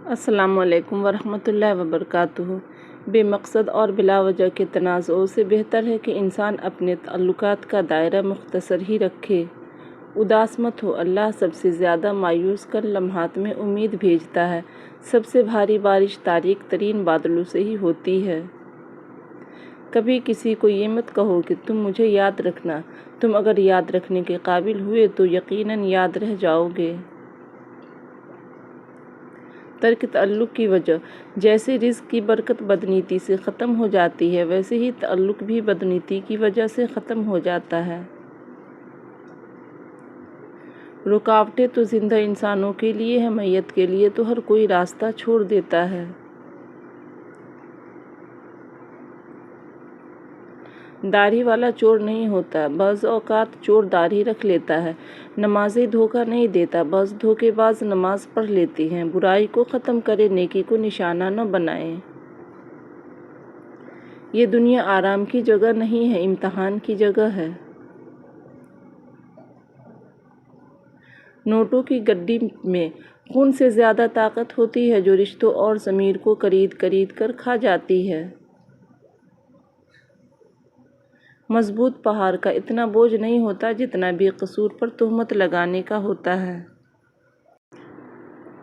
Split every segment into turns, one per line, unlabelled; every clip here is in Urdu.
السلام علیکم ورحمۃ اللہ وبرکاتہ۔ بے مقصد اور بلا وجہ کے تنازعوں سے بہتر ہے کہ انسان اپنے تعلقات کا دائرہ مختصر ہی رکھے۔ اداس مت ہو، اللہ سب سے زیادہ مایوس کن لمحات میں امید بھیجتا ہے۔ سب سے بھاری بارش تاریک ترین بادلوں سے ہی ہوتی ہے۔ کبھی کسی کو یہ مت کہو کہ تم مجھے یاد رکھنا، تم اگر یاد رکھنے کے قابل ہوئے تو یقیناً یاد رہ جاؤ گے۔ ترک تعلق کی وجہ، جیسے رزق کی برکت بدنیتی سے ختم ہو جاتی ہے، ویسے ہی تعلق بھی بدنیتی کی وجہ سے ختم ہو جاتا ہے۔ رکاوٹیں تو زندہ انسانوں کے لیے ہیں، میت کے لیے تو ہر کوئی راستہ چھوڑ دیتا ہے۔ داڑھی والا چور نہیں ہوتا، بعض اوقات چور داڑھی رکھ لیتا ہے۔ نمازی دھوکہ نہیں دیتا، بعض دھوکے باز نماز پڑھ لیتے ہیں۔ برائی کو ختم کریں، نیکی کو نشانہ نہ بنائیں۔ یہ دنیا آرام کی جگہ نہیں ہے، امتحان کی جگہ ہے۔ نوٹوں کی گڈی میں خون سے زیادہ طاقت ہوتی ہے، جو رشتوں اور ضمیر کو کرید کر کھا جاتی ہے۔ مضبوط پہاڑ کا اتنا بوجھ نہیں ہوتا جتنا بے قصور پر تہمت لگانے کا ہوتا ہے۔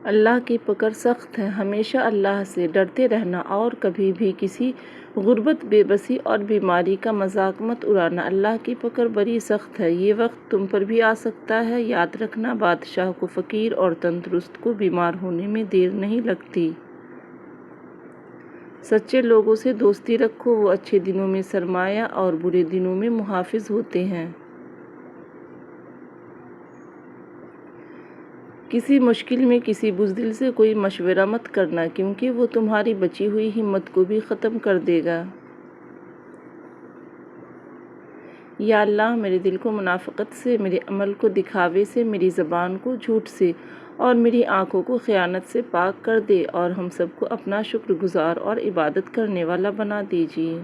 اللہ کی پکڑ سخت ہے، ہمیشہ اللہ سے ڈرتے رہنا اور کبھی بھی کسی غربت، بے بسی اور بیماری کا مذاق مت اڑانا۔ اللہ کی پکڑ بڑی سخت ہے، یہ وقت تم پر بھی آ سکتا ہے۔ یاد رکھنا، بادشاہ کو فقیر اور تندرست کو بیمار ہونے میں دیر نہیں لگتی۔ سچے لوگوں سے دوستی رکھو، وہ اچھے دنوں میں سرمایہ اور برے دنوں میں محافظ ہوتے ہیں۔ کسی مشکل میں کسی بزدل سے کوئی مشورہ مت کرنا، کیونکہ وہ تمہاری بچی ہوئی ہمت کو بھی ختم کر دے گا۔ یا اللہ، میرے دل کو منافقت سے، میرے عمل کو دکھاوے سے، میری زبان کو جھوٹ سے اور میری آنکھوں کو خیانت سے پاک کر دے، اور ہم سب کو اپنا شکر گزار اور عبادت کرنے والا بنا دیجیے۔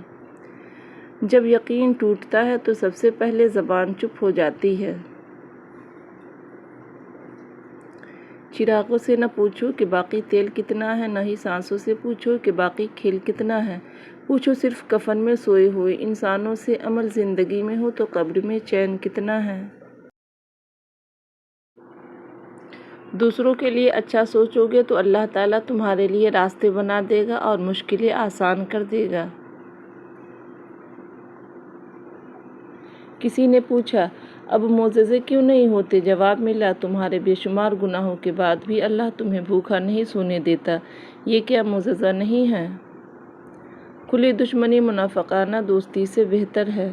جب یقین ٹوٹتا ہے تو سب سے پہلے زبان چپ ہو جاتی ہے۔ چراغوں سے نہ پوچھو کہ باقی تیل کتنا ہے، نہ ہی سانسوں سے پوچھو کہ باقی کھیل کتنا ہے۔ پوچھو صرف کفن میں سوئے ہوئے انسانوں سے، عمل زندگی میں ہو تو قبر میں چین کتنا ہے۔ دوسروں کے لیے اچھا سوچو گے تو اللہ تعالیٰ تمہارے لیے راستے بنا دے گا اور مشکلیں آسان کر دے گا۔ کسی نے پوچھا، اب معجزے کیوں نہیں ہوتے؟ جواب ملا، تمہارے بے شمار گناہوں کے بعد بھی اللہ تمہیں بھوکا نہیں سونے دیتا۔ یہ کیا معجزہ نہیں ہے؟ کھلی دشمنی منافقانہ دوستی سے بہتر ہے۔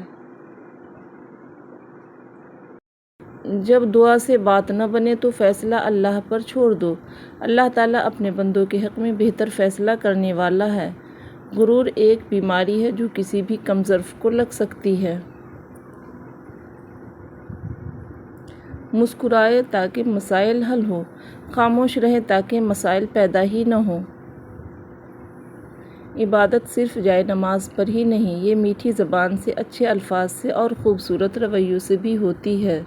جب دعا سے بات نہ بنے تو فیصلہ اللہ پر چھوڑ دو۔ اللہ تعالیٰ اپنے بندوں کے حق میں بہتر فیصلہ کرنے والا ہے۔ غرور ایک بیماری ہے جو کسی بھی کم ظرف کو لگ سکتی ہے۔ مسکرائے تاکہ مسائل حل ہوں، خاموش رہے تاکہ مسائل پیدا ہی نہ ہوں۔ عبادت صرف جائے نماز پر ہی نہیں، یہ میٹھی زبان سے، اچھے الفاظ سے اور خوبصورت رویوں سے بھی ہوتی ہے۔